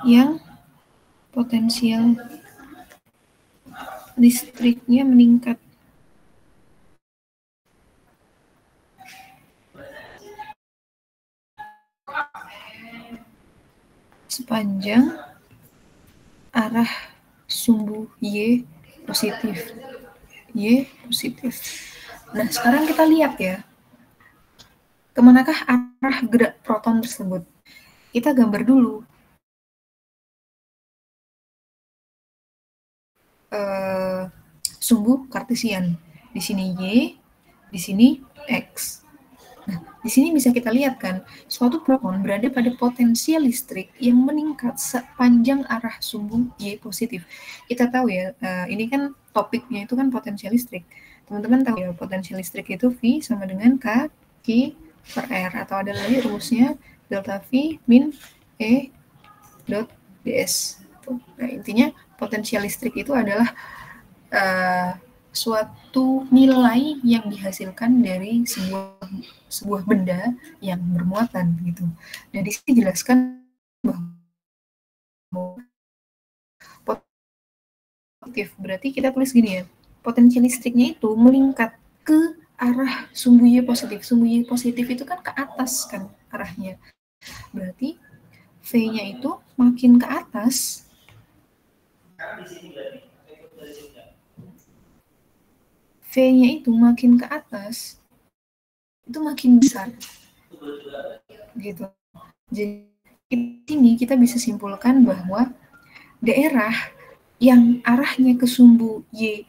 yang potensial listriknya meningkat. Sepanjang arah sumbu Y positif. Y positif. Nah, sekarang kita lihat ya, kemanakah arah gerak proton tersebut? Kita gambar dulu. Sumbu kartesian. Di sini Y, di sini X. Nah, di sini bisa kita lihat kan, suatu proton berada pada potensial listrik yang meningkat sepanjang arah sumbu Y positif. Kita tahu ya, ini kan topiknya itu kan potensial listrik. Teman-teman tahu ya, potensial listrik itu V sama dengan K Q per R, atau ada lagi rumusnya delta V min E dot ds. Nah, intinya potensial listrik itu adalah suatu nilai yang dihasilkan dari sebuah benda yang bermuatan gitu. Dan di sini dijelaskan bahwa positif, berarti kita tulis gini ya, potensial listriknya itu meningkat ke arah sumbu Y positif. Sumbu Y positif itu kan ke atas kan arahnya. Berarti V-nya itu makin ke atas. V-nya itu makin ke atas, itu makin besar. Gitu. Jadi di sini kita bisa simpulkan bahwa daerah yang arahnya ke sumbu Y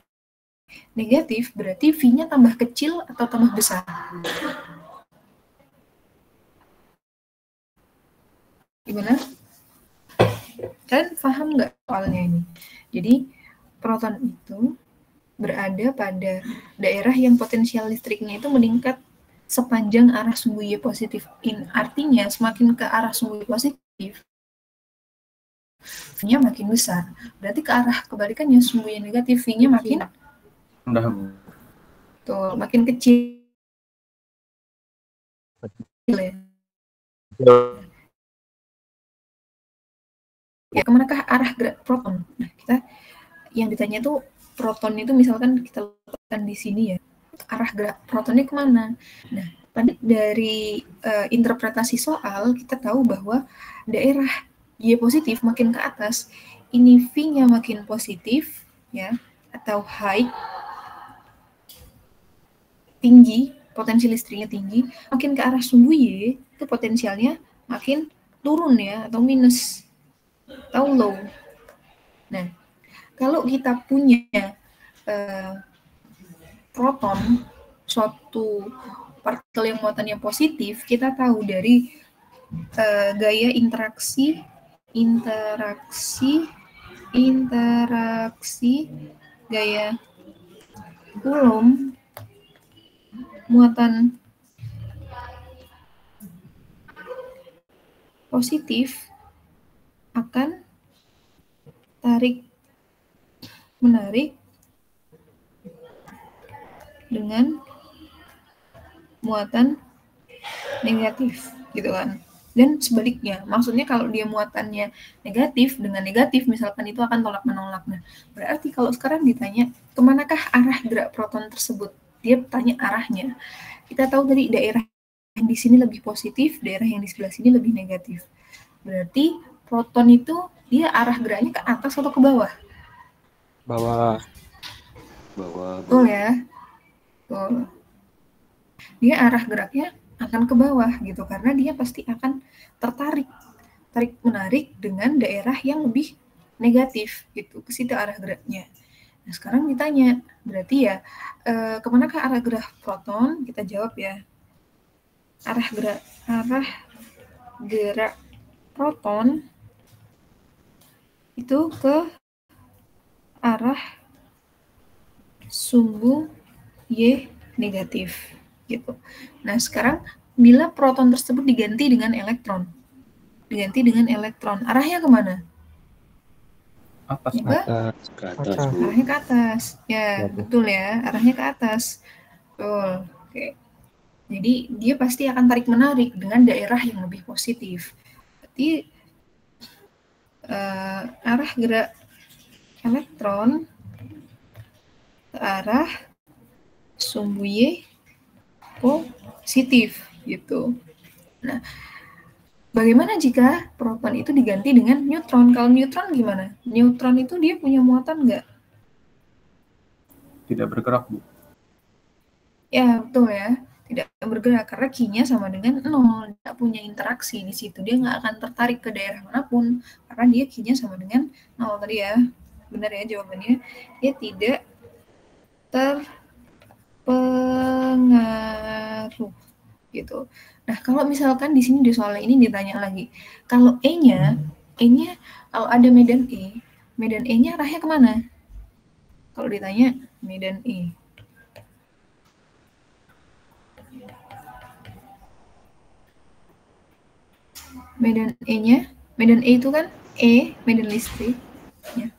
negatif berarti V-nya tambah kecil atau tambah besar. Gimana? Kalian paham nggak soalnya ini? Jadi proton itu berada pada daerah yang potensial listriknya itu meningkat sepanjang arah sumbu Y positif. Artinya semakin ke arah sumbu Y positif, V-nya makin besar. Berarti ke arah kebalikannya, sumbu Y negatif, V-nya makin tuh, makin kecil. Ya, kemanakah arah gerak proton? Nah, kita yang ditanya tuh proton itu misalkan kita letakkan di sini ya, arah gerak protonnya kemana? Nah, dari interpretasi soal kita tahu bahwa daerah Y positif makin ke atas, ini V-nya makin positif ya, atau high, tinggi, potensi listriknya tinggi, makin ke arah sumbu Y itu potensialnya makin turun ya, atau minus, atau low. Nah, kalau kita punya proton, suatu partikel yang muatannya positif, kita tahu dari gaya interaksi gaya Coulomb, muatan positif akan tarik-menarik dengan muatan negatif, gitu kan. Dan sebaliknya, maksudnya kalau dia muatannya negatif dengan negatif, misalkan itu akan tolak-menolak. Nah, berarti kalau sekarang ditanya, kemanakah arah gerak proton tersebut? Dia tanya arahnya. Kita tahu dari daerah yang di sini lebih positif, daerah yang di sebelah sini lebih negatif. Berarti proton itu dia arah geraknya ke atas atau ke bawah? Bawah. Betul ya. Betul. Dia arah geraknya akan ke bawah gitu, karena dia pasti akan tarik menarik dengan daerah yang lebih negatif gitu, ke situ arah geraknya. Nah, sekarang ditanya, berarti ya kemanakah arah gerak proton? Kita jawab ya, arah gerak proton itu ke arah sumbu Y negatif gitu. Nah, sekarang bila proton tersebut diganti dengan elektron, arahnya kemana? Atas. Ke atas. Arahnya ke atas. Ya, betul ya, arahnya ke atas. Betul. Oke. Jadi dia pasti akan tarik menarik dengan daerah yang lebih positif. Berarti arah gerak elektron ke arah sumbu Y positif gitu. Nah, bagaimana jika proton itu diganti dengan neutron? Kalau neutron gimana? Neutron itu dia punya muatan nggak? Tidak bergerak, Bu. Ya, betul ya. Tidak bergerak karena Q-nya sama dengan 0. Tidak punya interaksi di situ. Dia nggak akan tertarik ke daerah manapun karena dia Q-nya sama dengan 0 tadi ya. Benar ya jawabannya. Dia tidak terpengaruh gitu. Nah, kalau misalkan di sini di soal ini ditanya lagi, kalau E-nya kalau ada medan E-nya arahnya kemana? Kalau ditanya medan E. Medan E-nya, medan E itu kan medan listrik. Ya.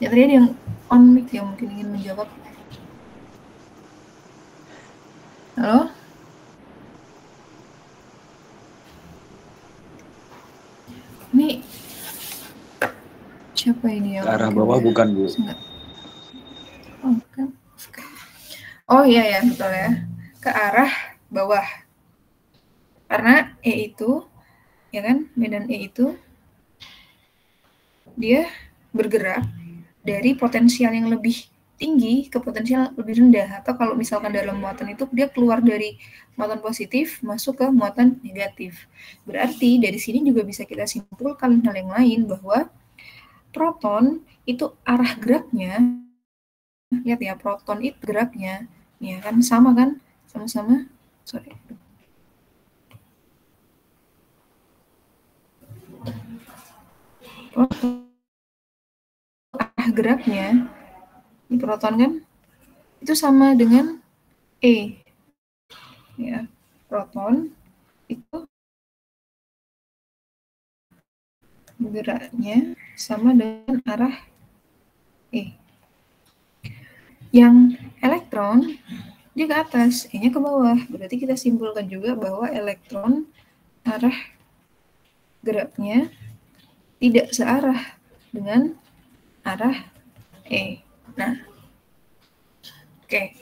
Ya tadi ada yang on mic yang mungkin ingin menjawab. Halo? Ini siapa ini yang ke arah bawah bukan, Bu? Oh, kan. Oh iya ya, betul ya. Ke arah bawah. Karena E itu, ya kan, medan E itu dia bergerak dari potensial yang lebih tinggi ke potensial lebih rendah, atau kalau misalkan dalam muatan itu dia keluar dari muatan positif masuk ke muatan negatif. Berarti dari sini juga bisa kita simpulkan hal yang lain bahwa proton itu arah geraknya, lihat ya, proton itu geraknya ya kan sama kan, sama-sama proton arah geraknya di proton kan itu sama dengan E ya, proton itu geraknya sama dengan arah E. Yang elektron dia ke atas, E-nya ke bawah. Berarti kita simpulkan juga bahwa elektron arah geraknya tidak searah dengan arah E. Nah,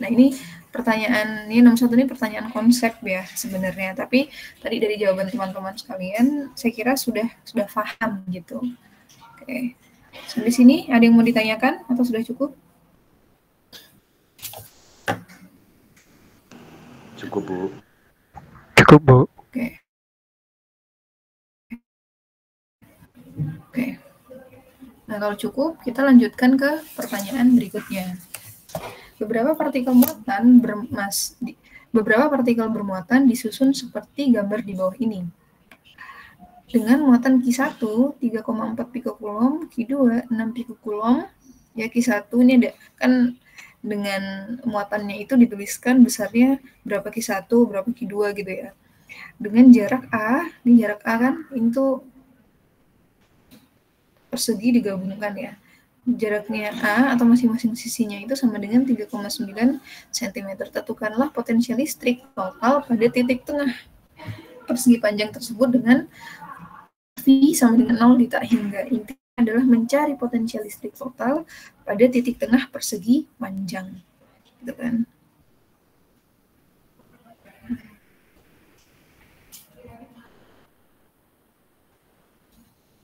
nah ini pertanyaan, ini nomor 1 ini pertanyaan konsep ya sebenarnya, tapi tadi dari jawaban teman-teman sekalian saya kira sudah paham gitu. Oke, sampai sini ada yang mau ditanyakan atau sudah cukup? Cukup, Bu. Cukup, Bu. Oke. Nah, kalau cukup, kita lanjutkan ke pertanyaan berikutnya. Beberapa partikel bermuatan disusun seperti gambar di bawah ini. Dengan muatan Q1 3,4 pikokulom, Q2 6 pikokulom, ya Q1 ini ada kan dengan muatannya itu dituliskan besarnya berapa Q1, berapa Q2 gitu ya. Dengan jarak A, ini jarak A kan itu persegi digabungkan ya. Jaraknya A atau masing-masing sisinya itu sama dengan 3,9 cm. Tentukanlah potensial listrik total pada titik tengah persegi panjang tersebut dengan V sama dengan 0 ditambah hingga. Intinya adalah mencari potensial listrik total pada titik tengah persegi panjang. Gitu kan.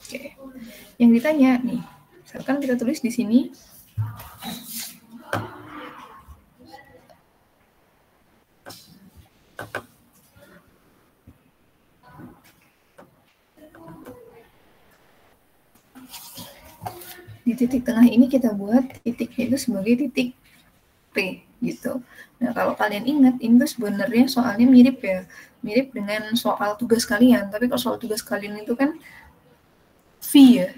Oke. Yang ditanya nih, misalkan kita tulis di sini di titik tengah ini kita buat titiknya itu sebagai titik P gitu. Nah, kalau kalian ingat, ini tuh sebenarnya soalnya mirip ya, mirip dengan soal tugas kalian. Tapi kalau soal tugas kalian itu kan V ya,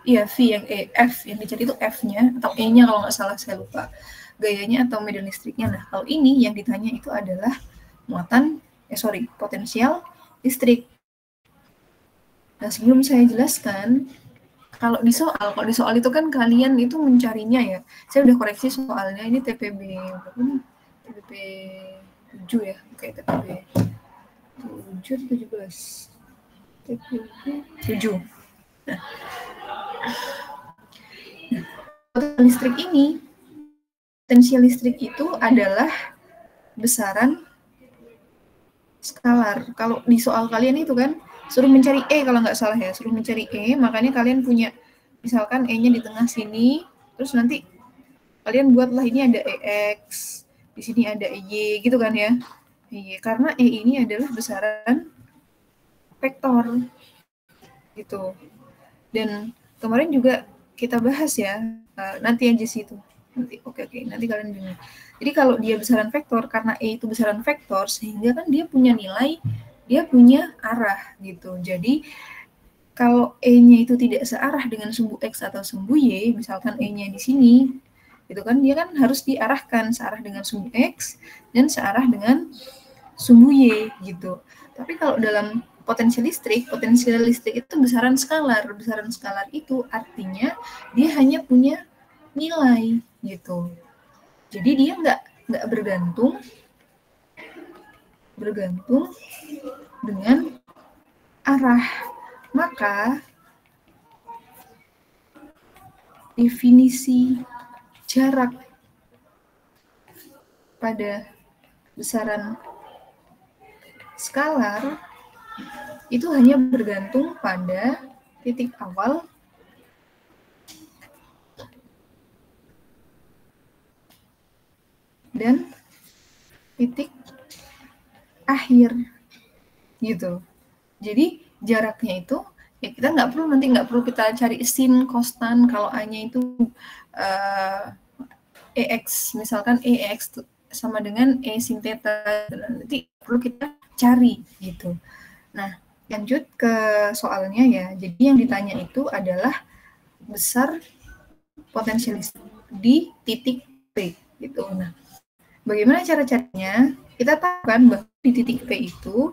iya V yang F yang dicari itu F-nya atau E-nya kalau nggak salah, saya lupa gayanya atau medan listriknya. Nah, kalau ini yang ditanya itu adalah potensial listrik. Nah, sebelum saya jelaskan, kalau di soal itu kan kalian itu mencarinya ya. Saya udah koreksi soalnya, ini TPB berapa nih? TPB 7 ya, kayak TPB 7 atau 17. TPB 7. Nah, potensial listrik itu adalah besaran skalar. Kalau di soal kalian itu kan suruh mencari E kalau nggak salah ya, suruh mencari E, makanya kalian punya misalkan E-nya di tengah sini, terus nanti kalian buatlah ini ada EX, di sini ada EY gitu kan ya. EY, karena E ini adalah besaran vektor gitu. Dan kemarin juga kita bahas ya, nanti aja sih itu. Nanti oke, nanti kalian dengar. Jadi kalau dia besaran vektor, karena E itu besaran vektor, sehingga kan dia punya nilai, dia punya arah gitu. Jadi kalau E-nya itu tidak searah dengan sumbu X atau sumbu Y, misalkan E-nya di sini, itu kan dia kan harus diarahkan searah dengan sumbu X dan searah dengan sumbu Y gitu. Tapi kalau dalam potensial listrik itu besaran skalar. Besaran skalar itu artinya dia hanya punya nilai gitu. Jadi dia nggak bergantung dengan arah. Maka definisi jarak pada besaran skalar itu hanya bergantung pada titik awal dan titik akhir gitu. Jadi jaraknya itu ya kita nggak perlu kita cari sin kostan kalau A-nya itu EX, misalkan EX sama dengan E sin theta, nanti perlu kita cari gitu. Nah, lanjut ke soalnya ya. Jadi yang ditanya itu adalah besar potensial listrik di titik P gitu. Nah, bagaimana cara-caranya? Kita tahu kan bahwa di titik P itu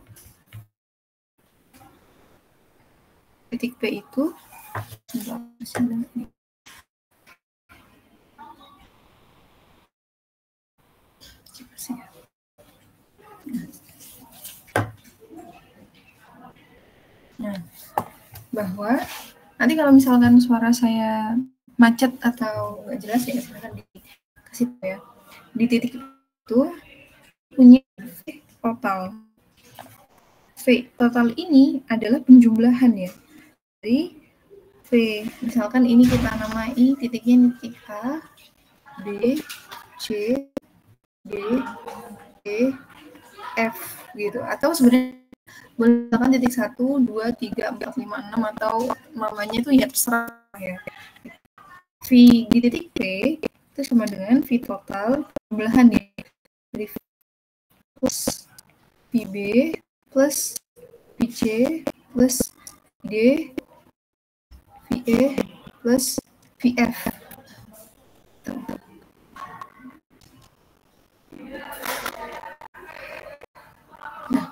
nah, bahwa nanti kalau misalkan suara saya macet atau nggak jelas ya silahkan dikasih tahu ya. Di titik itu punya total. V total ini adalah penjumlahan ya. Dari V, misalkan ini kita namai titiknya titik A, B, C, D, E, F gitu. Atau sebenarnya boleh titik 1, 2, 3, 4, 5, 6 atau namanya itu ya terserah ya. V di titik P itu sama dengan V total penjumlahan ya. Dari V plus VB plus VC plus D VE plus VF. Nah,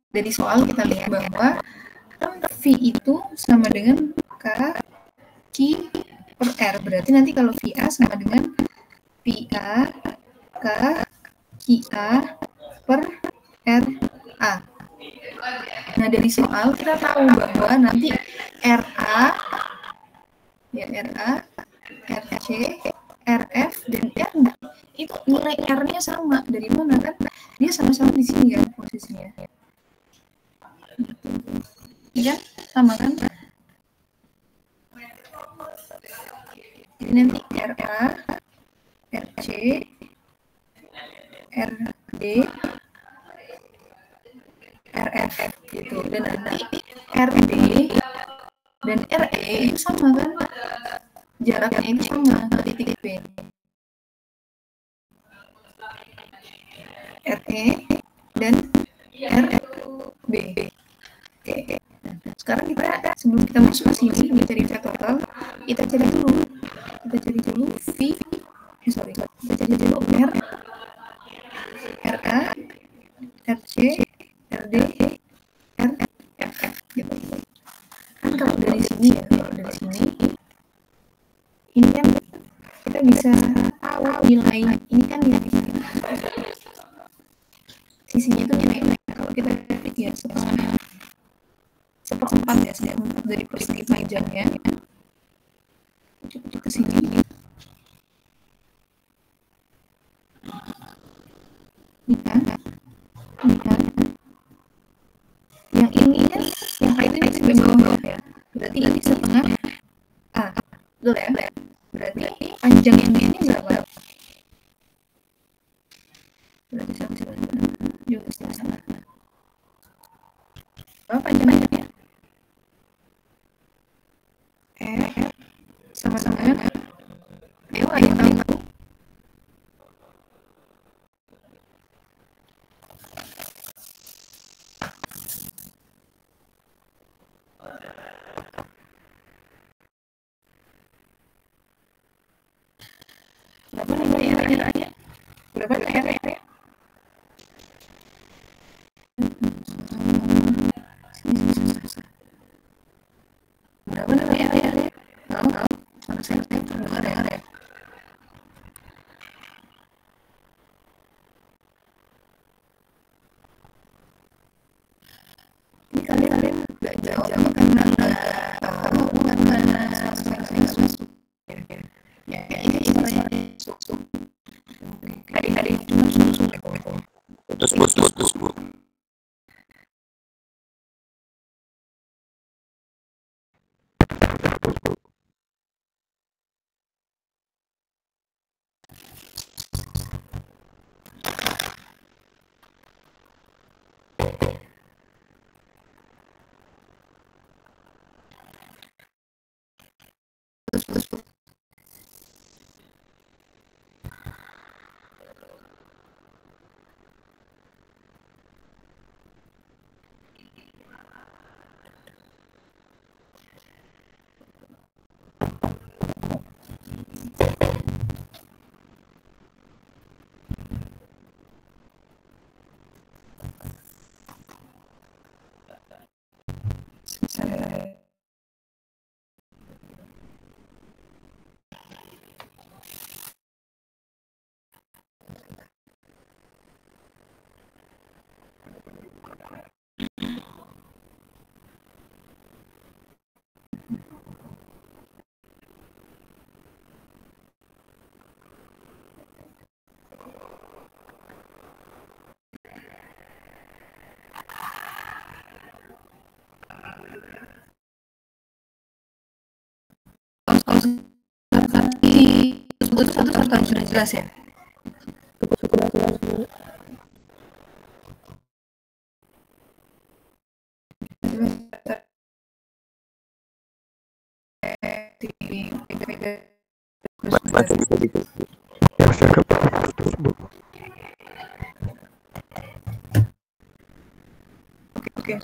dari soal kita lihat bahwa V itu sama dengan K Q per R. Berarti nanti kalau VA sama dengan VA K QA per RA. Nah, dari soal kita tahu bahwa nanti RA, RC, RF, dan R itu nilai R-nya sama. Dari mana kan? Dia sama-sama di sini kan posisinya. Ya, sama kan? Jadi nanti RA, RC, RD, RF gitu. Dan nanti RD dan RE itu sama kan? Jaraknya itu sama ke titik P. RE dan RB. Oke. Nah, sekarang sebelum kita masuk ke sini mencari V total, kita cari dulu V. Kita cari dulu R, RA, RC, RD, RF gitu. Kan kalau dari Iya, kalau dari sini ini kan kita bisa tahu nilai ini kan ya sisinya itu nilai. Kalau kita lihat ya seperempat dari persegi panjangnya cukup ke sini. Ini kan yang ini kan yang itu ini sampai bawah ya, berarti ini setengah betul ya, berarti panjang yang ini berapa? Berarti juga setengah. Berapa panjangnya? Sama-sama ya. Ayo tahu. Berapa nih? Berapa nih? Berapa nih? Tahu? Sama saya ada. Ini kalian nggak jawab karena nggak tahu karena susah. Ya ini istilahnya susah. Adik-adik cuma susah. Terus. Satu sudah jelas ya. Baca gitu. Ya, saya keputus, Bu. Oke.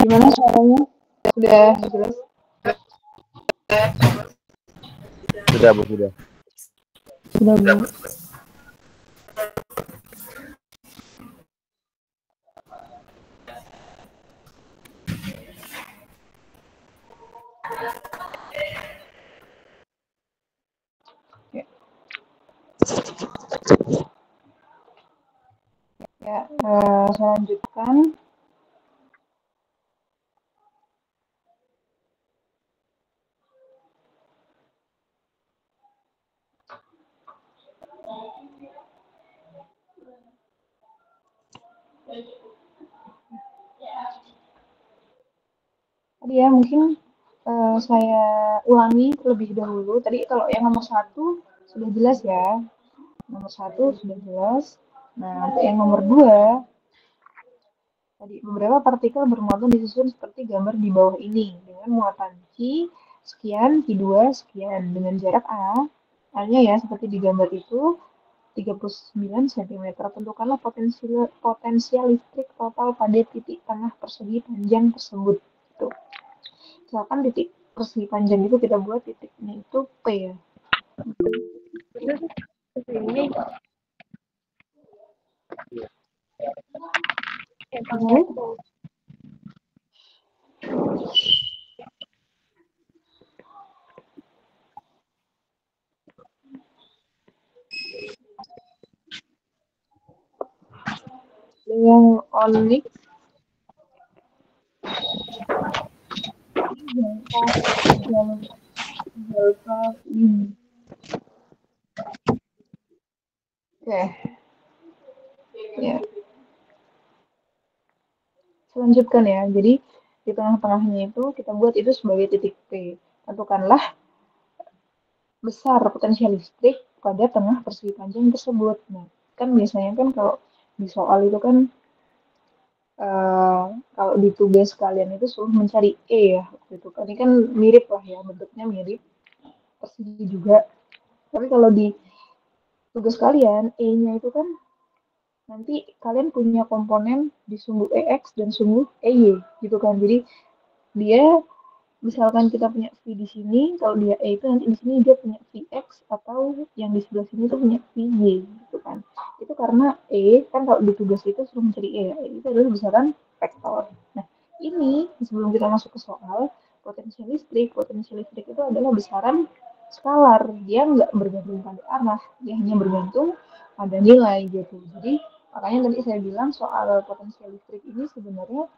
Gimana suaranya? Sudah jelas? Sudah, Bu, sudah. Sudah Bu. Ya, saya lanjutkan. Tadi ya mungkin saya ulangi terlebih dahulu. Tadi kalau yang nomor 1 sudah jelas ya. Nomor 1 sudah jelas. Nah, untuk yang nomor 2, tadi beberapa partikel bermuatan disusun seperti gambar di bawah ini dengan muatan Q sekian, Q2 sekian dengan jarak A. A-nya ya seperti di gambar itu 39 cm. Tentukanlah potensial listrik total pada titik tengah persegi panjang tersebut. Tuh. Misalkan titik persegi panjang itu kita buat titiknya itu P ya. Ini yang onyx delta ini. Oke. Ya. Selanjutkan ya. Jadi di tengah-tengahnya itu kita buat itu sebagai titik P. Tentukanlah besar potensial listrik pada tengah persegi panjang tersebut. Nah, kan biasanya kan kalau di soal itu kan kalau di tugas kalian itu suruh mencari E ya gitu. Ini kan mirip lah ya, bentuknya mirip, persegi juga. Tapi kalau di tugas kalian E-nya itu kan nanti kalian punya komponen di sumbu EX dan sumbu EY gitu kan. Jadi dia misalkan kita punya V di sini, kalau dia E itu nanti di sini dia punya VX atau yang di sebelah sini itu punya VY gitu kan. Itu karena E kan kalau di tugas itu suruh mencari E, itu adalah besaran vektor. Nah, ini sebelum kita masuk ke soal, potensial listrik itu adalah besaran skalar. Dia nggak bergantung pada arah, dia hanya bergantung pada nilai gitu. Jadi makanya tadi saya bilang soal potensial listrik ini sebenarnya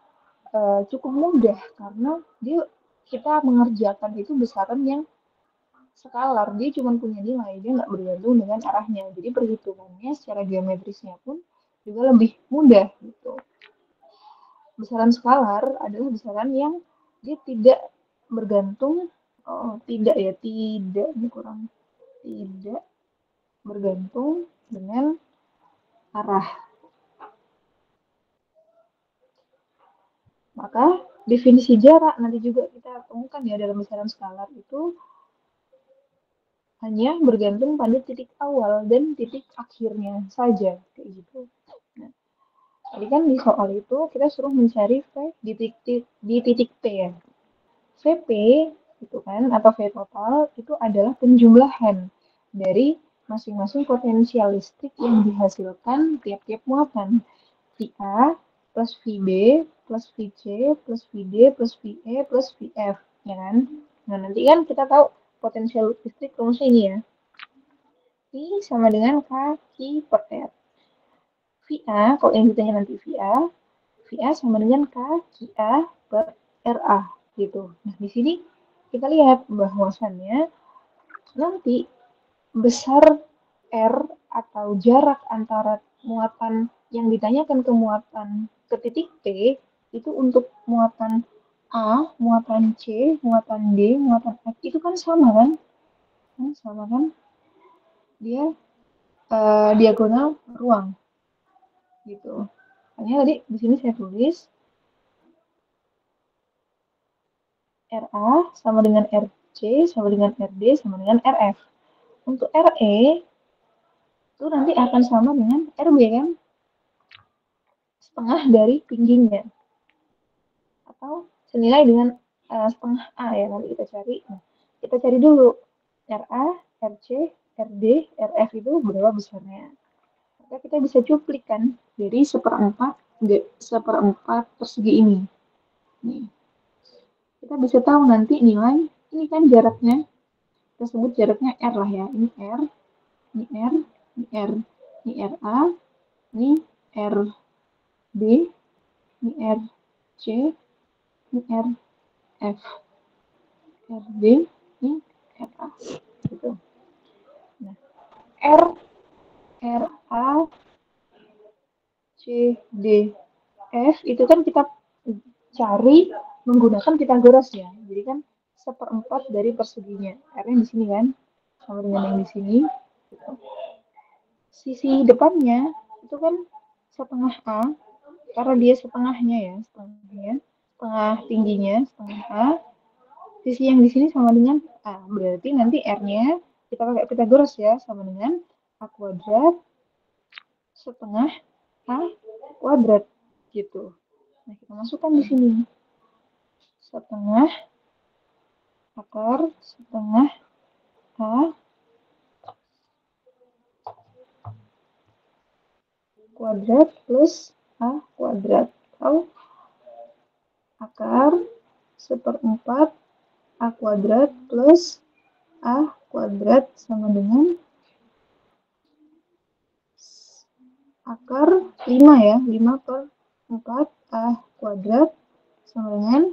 cukup mudah karena dia kita mengerjakan itu besaran yang skalar, dia cuma punya nilai, dia nggak bergantung dengan arahnya. Jadi perhitungannya secara geometrisnya pun juga lebih mudah gitu. Besaran skalar adalah besaran yang dia tidak bergantung, tidak ini kurang, tidak bergantung dengan arah. Maka definisi jarak nanti juga kita temukan ya dalam besaran skalar itu hanya bergantung pada titik awal dan titik akhirnya saja kayak gitu. Nah, tadi kan di soal itu kita suruh mencari V di titik P ya. VP itu kan atau V total itu adalah penjumlahan dari masing-masing potensial listrik yang dihasilkan tiap-tiap muatan. VA plus VB plus VC plus VD plus VE plus VF ya kan. Nah, nanti kan kita tahu potensial listrik rumusnya ini ya. V sama dengan K per R. VA, kalau yang ditanya nanti VA sama dengan K A per RA gitu. Nah, di sini kita lihat bahwasannya nanti besar R atau jarak antara muatan yang ditanyakan ke muatan ke titik P itu untuk muatan A, muatan C, muatan D, muatan F itu kan sama kan? Sama kan? Dia diagonal ruang gitu. Hanya tadi di sini saya tulis RA sama dengan RC sama dengan RD sama dengan RF. Untuk RE itu nanti akan sama dengan RB kan? Setengah dari tingginya. Atau senilai dengan setengah A ya nanti kita cari. Nah, kita cari dulu RA, RC, RD, RF itu berapa besarnya. Maka kita bisa cuplikkan dari seperempat persegi ini. Nih. Kita bisa tahu nanti nilai, ini kan jaraknya, kita sebut jaraknya R lah ya. Ini R, ini R, ini R, ini RA, ini RB, ini RC, ini RF, RB, ini RA. Gitu. Nah, R, RA, C, D, F itu kan kita cari menggunakan Pitagoras ya. Jadi kan seperempat dari perseginya. R-nya di sini kan sama dengan yang di sini. Gitu. Sisi depannya itu kan setengah A karena dia setengahnya ya, setengah tingginya setengah A. Sisi yang di sini sama dengan A. Berarti nanti R-nya kita pakai Pitagoras ya, sama dengan A kuadrat setengah A kuadrat gitu. Nah, kita masukkan di sini. Setengah akar setengah A kuadrat plus A kuadrat. Atau akar seperempat A kuadrat plus A kuadrat sama dengan akar 5 ya. 5/4 A kuadrat sama dengan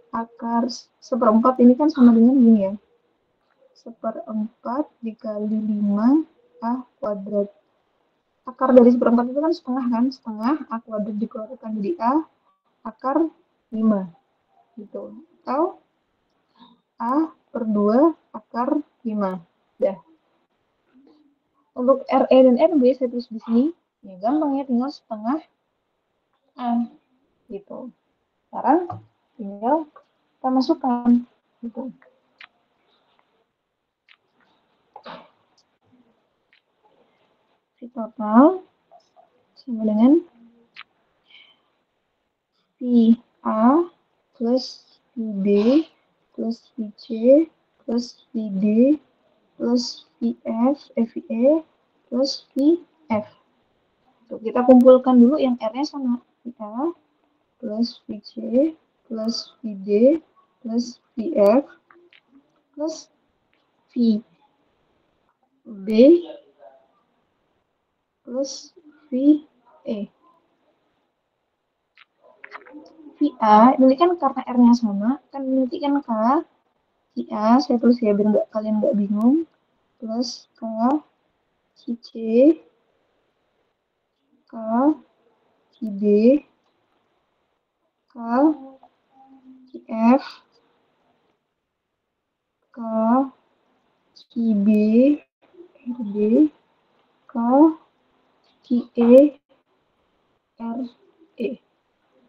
akar seperempat ini kan sama dengan gini ya. Seperempat dikali 5 A kuadrat. Akar dari seperempat itu kan setengah kan. Setengah A kuadrat dikeluarkan jadi A akar 5. Gitu. Atau A/2 akar 5. Dah. Untuk RE dan RB saya tulis di sini. Ya gampang ya, tinggal setengah A. Gitu. Sekarang tinggal kita masukkan. Gitu. Si total sama dengan Pi A plus Pi B plus Pi C plus Pi D plus Pi F, FE plus Pi F. Tuh, kita kumpulkan dulu yang R-nya sama. Pi A plus Pi C plus Pi D plus Pi F plus Pi B plus Pi E. Pi A, ini kan karena R-nya sama, kan nanti kan K, Pi A, saya tulis ya biar kalian nggak bingung, plus K, Pi C, K, Pi D, K, Pi F, K, Pi B, RD, K, Pi E, RE.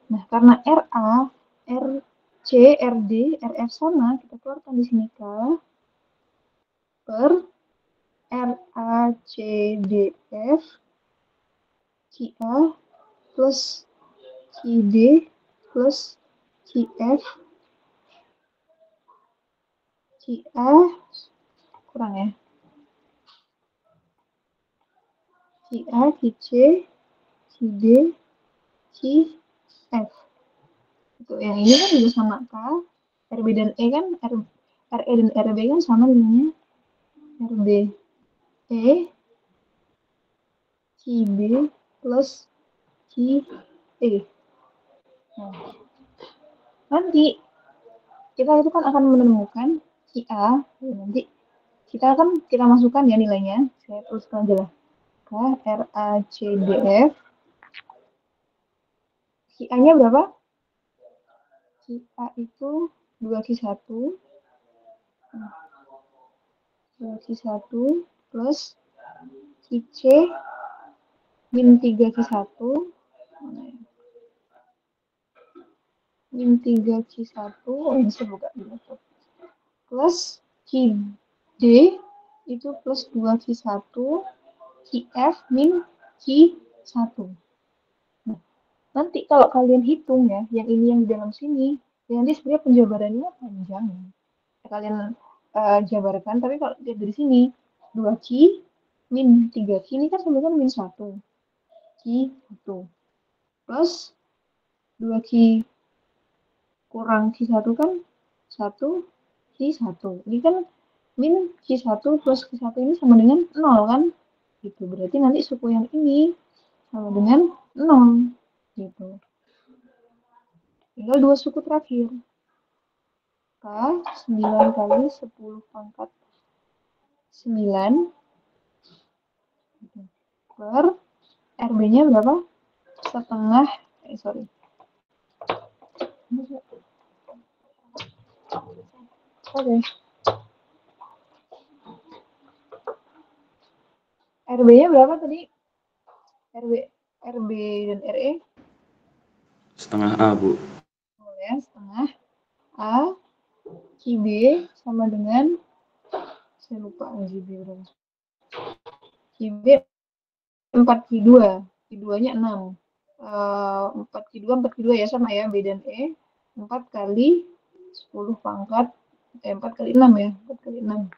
Nah, karena RA, RC, RD, RF sama, kita keluarkan di sini K per RACDF QA plus QD plus QF QA kurang ya QA QC QD QF itu yang ini kan juga sama K RB dan E kan RE dan RB kan sama dengannya RB E QB plus QE. Nah, nanti kita itu kan akan menemukan QA. Nanti kita masukkan ya nilainya. Saya tuliskan aja lah. K RACDF. QA-nya berapa? QA itu 2Q1. 2Q1 plus QC min 3Q1 min 3Q1 ini saya buka dulu plus QD itu plus 2Q1 QF min Q1. Nah, nanti kalau kalian hitung ya yang ini yang di dalam sini nanti sebenarnya penjabarannya panjang ya. Kalian jabarkan, tapi kalau lihat dari sini 2Q min 3Q ini kan sama dengan min 1. Q 1 plus 2Q kurang Q1 kan 1 Q1. Ini kan min Q1 plus Q1 ini sama dengan 0 kan? Gitu. Berarti nanti suku yang ini sama dengan 0. Gitu. Tinggal dua suku terakhir. K 9 kali 10 pangkat 9 per RB-nya berapa? Setengah, sorry. Oke. RB-nya berapa tadi? RB dan RE? Setengah A, Bu. Oh ya, setengah A QB sama dengan, saya lupa QB berapa. QB 4Q2, Q2-nya 6. 4Q2 ya sama ya, B dan E. 4 kali 10 pangkat, 4 kali 6 ya, 4 kali 6.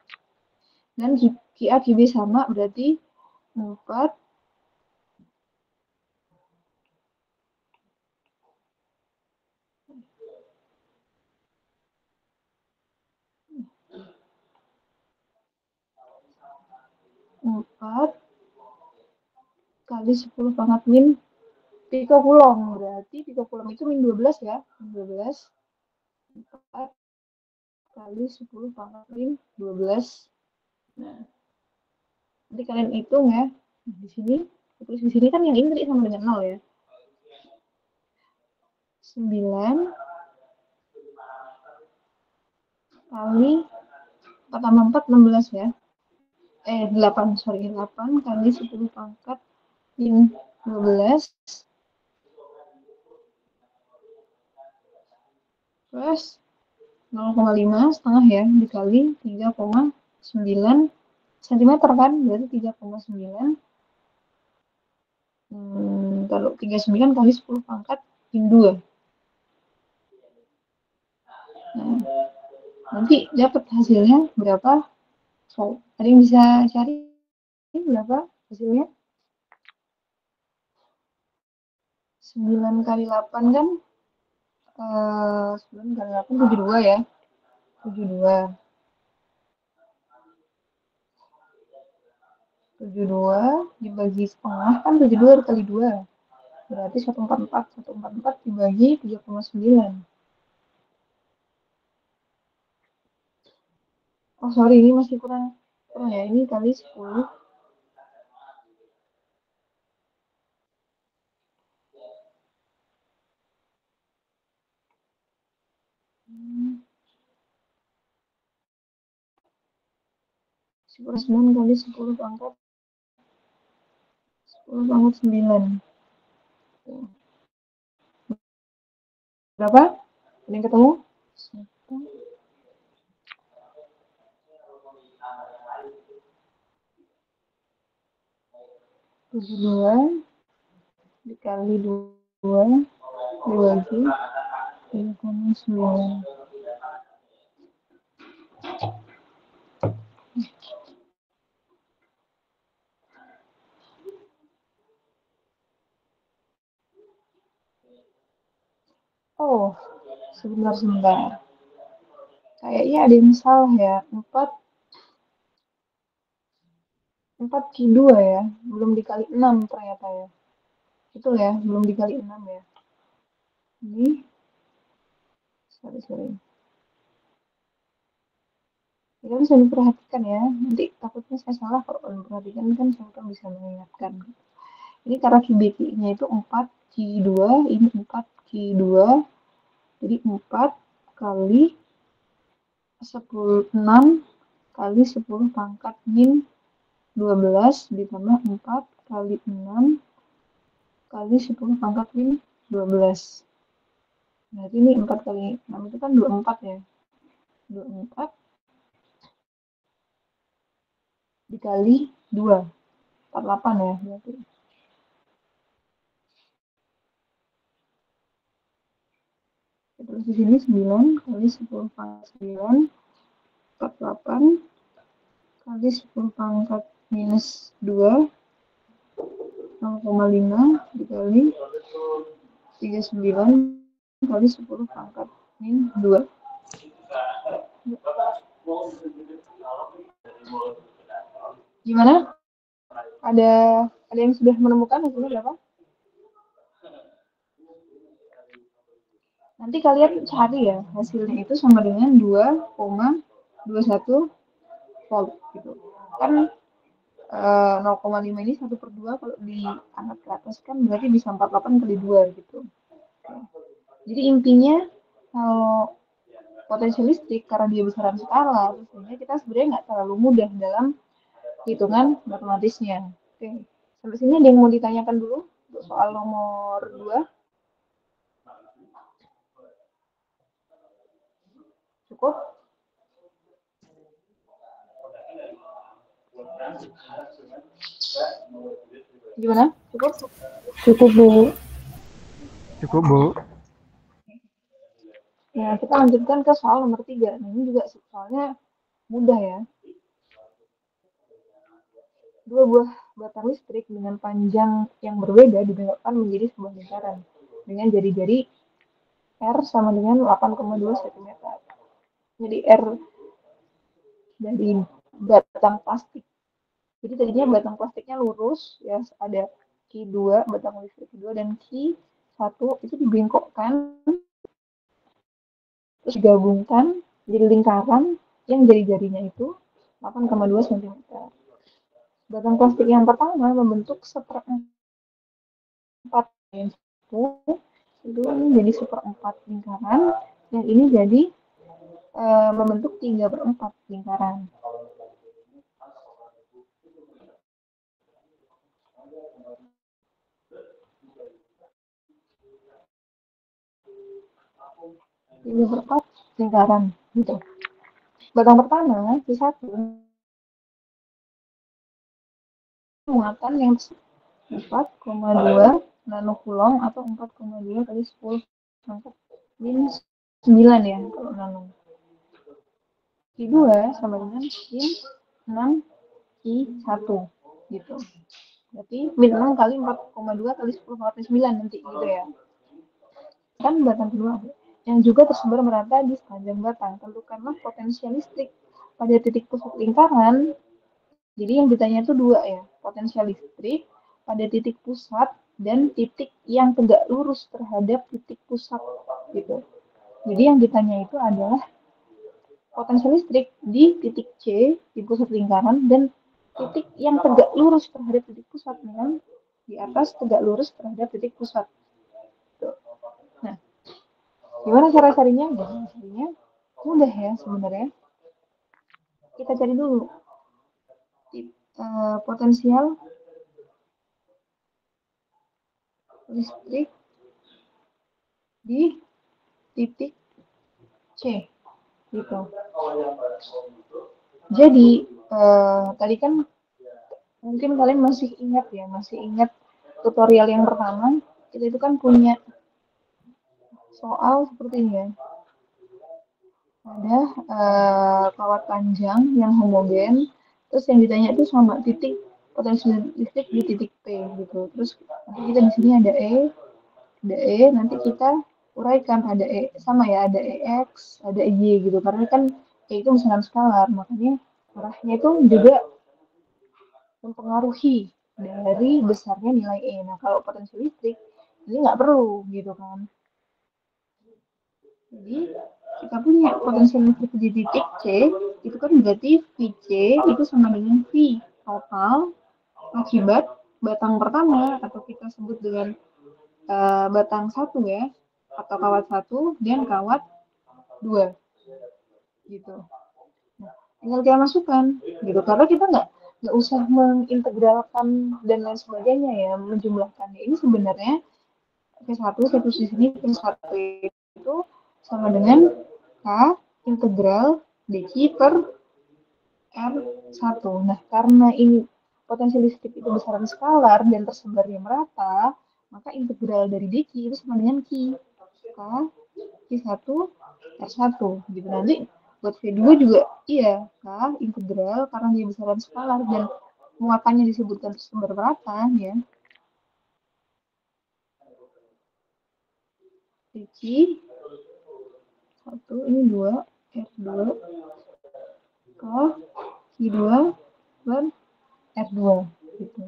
Dan QA QB sama, berarti 4 kali 10 pangkat min pikokulom. Berarti pikokulom itu min 12 ya. Min 12. 4 kali 10 pangkat min 12. Nah, nanti kalian hitung ya. Di sini, tulis di sini kan yang ini tadi sama dengan 0 ya. 9 kali 4 tambah 4, 16 ya. 8, sorry. 8 kali 10 pangkat min 12 plus 0,5 setengah ya, dikali 3,9 cm kan, berarti 3,9. Kalau 39 kali 10 pangkat min 2. Nah, nanti dapat hasilnya berapa? Ada yang bisa cari berapa hasilnya? 9 kali 8 kan 9 kali 8 72 ya. 72 dibagi setengah kan 72 kali 2. Berarti 144 dibagi 3,9. Oh sorry, ini masih kurang ya, ini kali 10. Kurang 9 kali 10 pangkat 9. Berapa? Ada yang ketemu? 72 dikali 2 dibagi 3,9. Oh, sebentar. Kayaknya ada yang salah ya. 4Q2 ya. Belum dikali 6 ternyata ya. Betul ya, belum dikali 6 ya. Ini, sorry. Itu bisa diperhatikan ya. Nanti takutnya saya salah kalau diperhatikan kan saya bisa mengingatkan. Ini karena QBQ-nya itu 4Q2, ini 4Q2. Jadi 4 kali 6 kali 10 pangkat min 12 ditambah 4 kali 6 kali 10 pangkat min 12. Berarti ini 4 kali 6 itu kan 24 ya. 24 dikali 2. 48 ya berarti. Terus di sini 9 kali 10 pangkat 9 48 kali kali 10 pangkat minus 2, 0,5 dikali 39 kali 10 pangkat min 2. Gimana? Ada yang sudah menemukan hasilnya berapa? Nanti kalian cari ya, hasilnya itu sama dengan 2,21 volt gitu. Kan 0,5 ini 1/2, kalau diangkat ke atas kan berarti bisa 48 kali 2 gitu. Jadi intinya kalau potensi listrik karena dia besaran skala, sehingga kita sebenarnya nggak terlalu mudah dalam hitungan matematisnya. Oke, sampai sini ada yang mau ditanyakan dulu untuk soal nomor 2? Cukup? Gimana? Cukup? Cukup, Bu. Cukup, Bu. Ya, kita lanjutkan ke soal nomor 3. Nah, ini juga soalnya mudah ya. Dua buah batang listrik dengan panjang yang berbeda dibelokkan menjadi sebuah lingkaran dengan jari-jari R sama dengan 8,2 cm. Jadi R dari batang plastik. Jadi tadinya batang plastiknya lurus, ya ada Q2, batang listrik Q2 dan Q1 itu dibengkokkan, terus digabungkan jadi lingkaran yang jari-jarinya itu 8,2 cm. Batang plastik yang pertama membentuk seperempat itu menjadi seperempat lingkaran, yang ini jadi membentuk 3/4 lingkaran. Ini berempat lingkaran gitu. Batang pertama Q1 muatan yang 4,2 nanocoulomb atau 4,2 kali 10 pangkat min 9 ya kalau nano. Q2 sama dengan min 6 Q1 gitu. Berarti min 6 kali 4,2 kali 10 pangkat 9 nanti gitu ya. Kan batang kedua yang juga tersebar merata di sepanjang batang. Tentukanlah potensial listrik pada titik pusat lingkaran. Jadi yang ditanya itu dua ya, potensial listrik pada titik pusat dan titik yang tegak lurus terhadap titik pusat gitu. Jadi yang ditanya itu adalah potensial listrik di titik C di pusat lingkaran dan titik yang tegak lurus terhadap titik pusat, kan? Di atas tegak lurus terhadap titik pusat. Nah, gimana cara carinya? Carinya mudah ya sebenarnya. Kita cari dulu potensial listrik di titik C gitu. Jadi tadi kan mungkin kalian masih ingat tutorial yang pertama, kita itu kan punya soal seperti ini ya. Ada kawat panjang yang homogen, terus yang ditanya itu sama titik potensial listrik di titik P gitu. Terus nanti kita di sini ada E, nanti kita uraikan ada E sama ya, ada EX, ada Y gitu. Karena kan E itu misalkan skalar, makanya arahnya itu juga mempengaruhi dari besarnya nilai E. Nah, kalau potensial listrik ini nggak perlu gitu kan. Jadi kita punya potensial listrik di titik C itu kan berarti VC itu sama dengan V total akibat batang pertama atau kita sebut dengan batang 1 ya, atau kawat 1 dan kawat 2 gitu. Nah, tinggal kita masukkan gitu, karena kita nggak usah mengintegralkan dan lain sebagainya ya, menjumlahkannya. Ini sebenarnya P1 di sini P1 itu sama dengan K integral dq per R1. Nah, karena ini potensi listrik itu besaran skalar dan tersebarnya merata, maka integral dari dq itu sama dengan Q. K Q1 R1 gitu. Nanti Buat V2 juga iya, K integral karena dia besaran skalar dan muatannya disebutkan sumber berapa ya. Ricci 1, ini 2, R2, K, I2, dan R2 gitu.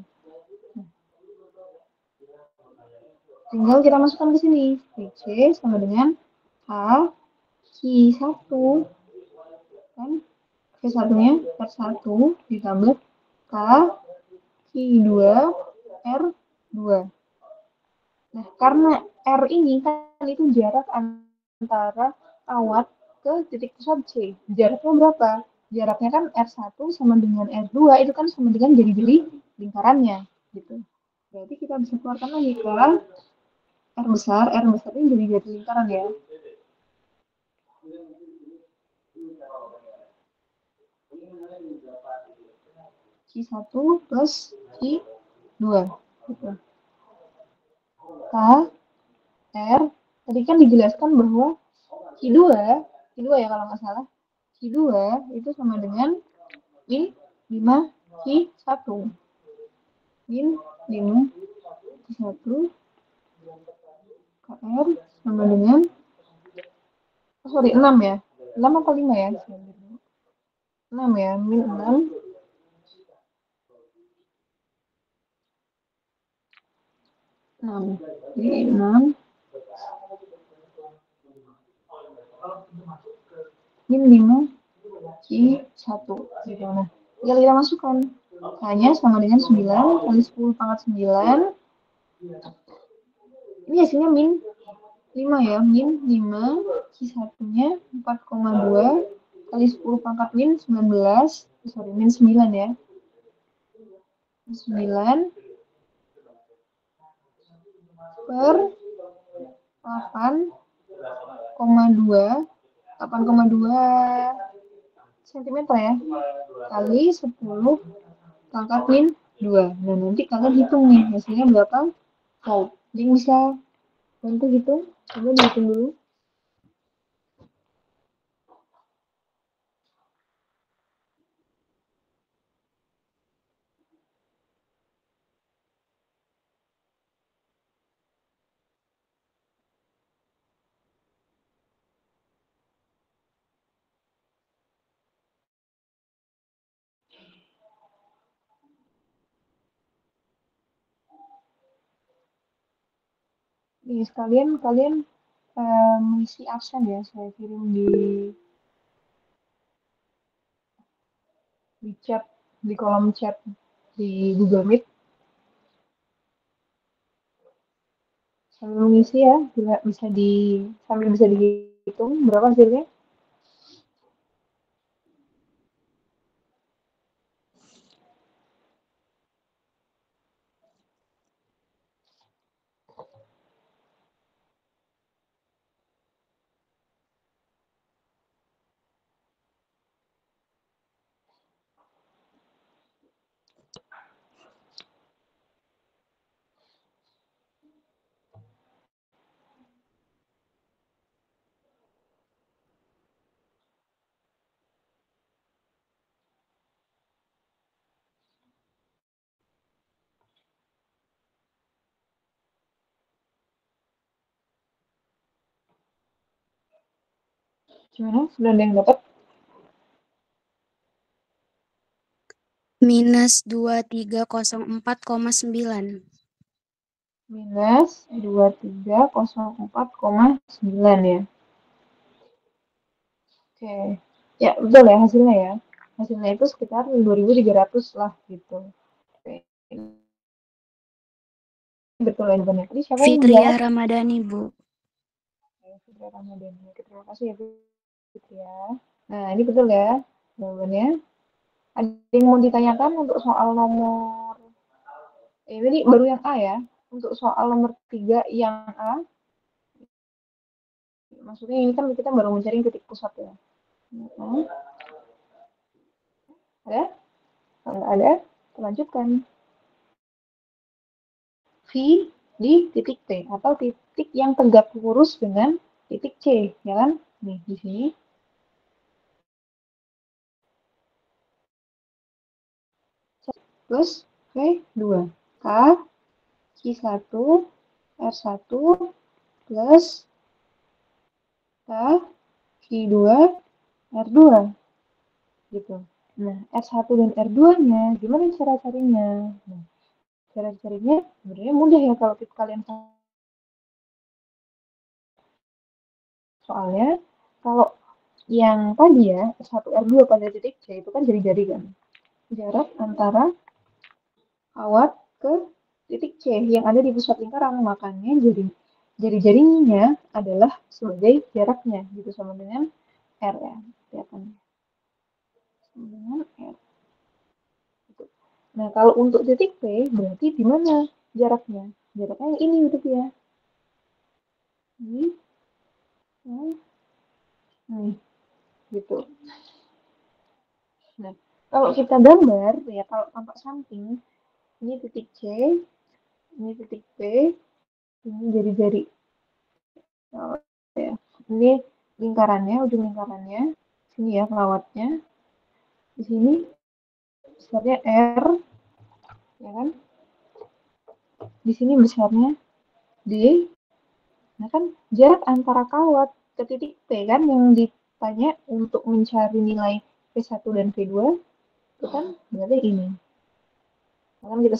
Tinggal kita masukkan ke sini. Ricci sama dengan K, Q1 kan V1-nya R1 ditambah K, Q2, R2. Nah, karena R ini kan itu jarak antara kawat ke titik pusat C. Jaraknya berapa? Jaraknya kan R1 sama dengan R2 itu kan sama dengan jari-jari lingkarannya gitu. Berarti kita bisa keluarkan lagi ke R besar ini jari-jari lingkaran ya. Q1 plus Q2 gitu. K, R, tadi kan dijelaskan bahwa Q2 ya kalau nggak salah, Q2 itu sama dengan min 5 Q1. Min 5 Q1 KR sama dengan 6 ya. 6 atau 5 ya? 6 ya, min 6 6. Jadi 6 min 5 Q1 gitu. Nah, tinggal kita masukkan. K-nya sama dengan 9 kali 10 pangkat 9. Ini hasilnya min 5 ya, min 5 Q1-nya 4,2 kali 10 pangkat min 19, min 9 ya. 9 per 8,2 cm ya kali 10 pangkat min 2. Nah, nanti kalian hitung nih hasilnya berapa volt. Jadi bisa bantu hitung, coba dihitung dulu. Nih, sekalian kalian mengisi absen ya, saya kirim di chat, di kolom chat di Google Meet. Sambil mengisi ya, sambil bisa dihitung berapa hasilnya. Gimana? Sudah ada yang dapat? Minus 2304,9. Minus 2304,9 ya. Oke. Ya, betul ya hasilnya ya. Hasilnya itu sekitar 2300 lah gitu. Oke. Betul ya jawabannya. Tadi siapa yang Fitria menjawab? Ramadhani, Bu. Fitria Ramadhani. Terima kasih ya Fitria. Nah, ini betul ya jawabannya. Ada yang mau ditanyakan untuk soal nomor ini baru yang A ya. Untuk soal nomor 3 yang A. Maksudnya ini kan kita baru mencari titik pusat ya. Ada? Kalau nggak ada, kita lanjutkan. V di titik T atau titik yang tegak lurus dengan titik C, ya kan? Nih, di sini plus V2. K, Q1, R1 plus K, Q2, R2. Gitu. Nah, R1 dan R2-nya, gimana cara carinya? Nah, cara carinya sebenarnya mudah ya kalau kalian soalnya kalau yang tadi ya, R1, R2 pada titik C itu kan jari-jari kan. Jarak antara kawat ke titik C yang ada di pusat lingkaran, makanya jari-jarinya adalah sebagai jaraknya gitu sama dengan R ya, kelihatannya. Sama dengan R. Gitu. Nah, kalau untuk titik P berarti di mana jaraknya? Jaraknya yang ini gitu ya. Ini. Nih, gitu. Nah, kalau kita gambar ya, kalau tampak samping, ini titik C, ini titik P, ini jari-jari. Oh, ya. Ini lingkarannya, ujung lingkarannya. Sini ya kawatnya. Di sini besarnya R, ya kan? Di sini besarnya D. Nah kan jarak antara kawat ke titik P kan yang ditanya untuk mencari nilai P1 dan P2 itu kan berarti ini. Nah, kan kita